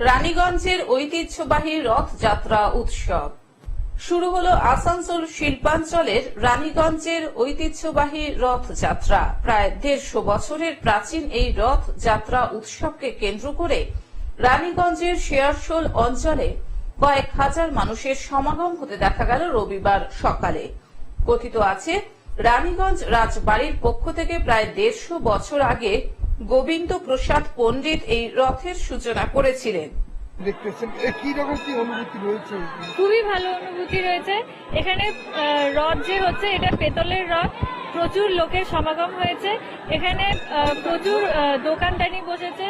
রানীগঞ্জের ঐতিহ্যবাহী রথযাত্রা উৎসব শুরু হলো আসানসোল শিল্পাঞ্চলের রানীগঞ্জের ঐতিহ্যবাহী রথযাত্রা। প্রায় ১৫০ বছরের প্রাচীন এই রথযাত্রা উৎসবকে কেন্দ্র করে রানীগঞ্জের শেয়ারশোল অঞ্চলে কয়েক হাজার মানুষের সমাগম হতে দেখা গেল রবিবার সকালে। কথিত আছে, রানীগঞ্জ রাজবাড়ির পক্ষ থেকে প্রায় ১৫০ বছর আগে গোবিন্দ প্রসাদ পণ্ডিত এই রথের সূচনা করেছিলেন। খুবই ভালো অনুভূতি রয়েছে। এখানে রথ যে হচ্ছে, এটা পেতলের রথ। প্রচুর লোকের সমাগম হয়েছে। এখানে প্রচুর দোকানদানি বসেছে,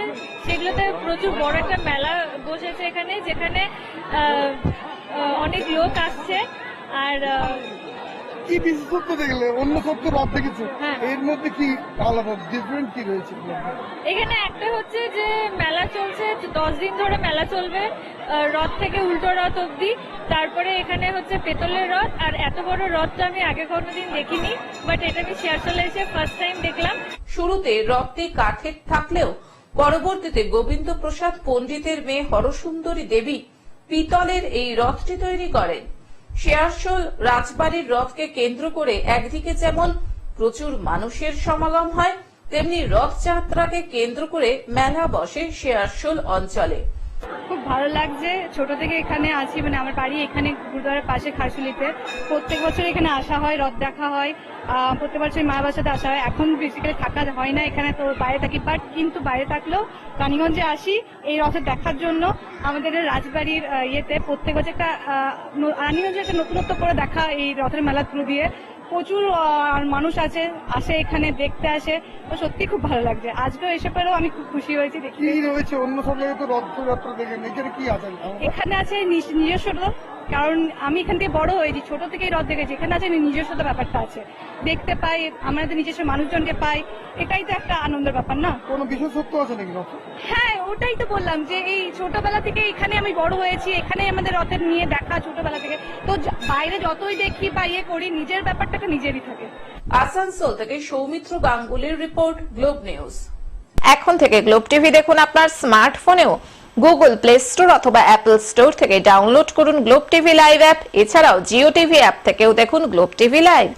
সেগুলোতে প্রচুর বড় একটা মেলা বসেছে এখানে, যেখানে অনেক লোক আসছে। আর কি বিশেষত্ব দেখলে? অন্য সব তো রথ দেখেছো, এর মধ্যে কি আলাদা ডিফারেন্ট কি রয়েছে? এখানে একটা হচ্ছে যে মেলা চলছে, 10 দিন ধরে মেলা চলবে, রথ থেকে উল্টো রথ অব্দি। তারপরে এখানে হচ্ছে পেতলের রথ। আর এত বড় রথটা আমি আগে কোনোদিন দেখিনি, বাট এটা আমি শেয়ারশোলে এসে ফার্স্ট টাইম দেখলাম। শুরুতে রথটি কাঠের থাকলেও পরবর্তীতে গোবিন্দ প্রসাদ পণ্ডিতের মেয়ে হরসুন্দরী দেবী পিতলের এই রথটি তৈরি করেন। শেয়ারশোল রাজবাড়ির রথকে কেন্দ্র করে একদিকে যেমন প্রচুর মানুষের সমাগম হয়, তেমনি রথযাত্রাকে কেন্দ্র করে মেলা বসে শেয়ারশোল অঞ্চলে। খুব ভালো লাগছে। ছোট থেকে এখানে আছি, মানে আমার বাড়ি এখানে গুরুদ্বারের পাশে খারশুলিতে। প্রত্যেক বছর এখানে আসা হয়, রথ দেখা হয়। প্রত্যেক বছর মা বাবার সাথে আসা হয়। এখন বেসিক্যালি থাকা হয় না এখানে, তো বাইরে থাকি। বাট কিন্তু বাইরে থাকলেও রানীগঞ্জে আসি এই রথের দেখার জন্য। আমাদের রাজবাড়ির ইয়েতে প্রত্যেক বছর একটা রানীগঞ্জে একটা নতুনত্ব করে দেখা এই রথের মেলা থ্রু দিয়ে। প্রচুর মানুষ আসে এখানে দেখতে আসে, তো সত্যি খুব ভালো লাগছে। আজকেও এসে পেলেও আমি খুব খুশি হয়েছি। কি রয়েছে অন্য সব জায়গায় তো রথযাত্রা দেখেন, এখানে কি আছে? এখানে আছে নিজস্বতা, কারণ আমি এখান থেকে বড় হয়েছি, ছোট থেকেই রথ দেখেছি। এখানে আছে নিজস্বতা, ব্যাপারটা আছে, দেখতে পাই, আমাদের নিজস্ব মানুষজনকে পাই। এটাই তো একটা আনন্দের ব্যাপার না? কোনো বিশেষত্ব আছে নাকি রথ? হ্যাঁ, ওটাই তো বললাম যে এই ছোটবেলা থেকে এখানে আমি বড় হয়েছি, এখানেই আমাদের রথের নিয়ে দেখা ছোটবেলা থেকে। তো বাইরে যতই দেখি বা ইয়ে করি, নিজের ব্যাপারটাকে নিজেরই থাকে। আসানসোল থেকে সৌমিত্র গাঙ্গুলির রিপোর্ট, গ্লোব নিউজ। এখন থেকে গ্লোব টিভি দেখুন আপনার স্মার্টফোনেও। গুগল প্লে স্টোর অথবা অ্যাপল স্টোর থেকে ডাউনলোড করুন গ্লোব টিভি লাইভ অ্যাপ। এছাড়াও জিও টিভি অ্যাপ থেকেও দেখুন গ্লোব টিভি লাইভ।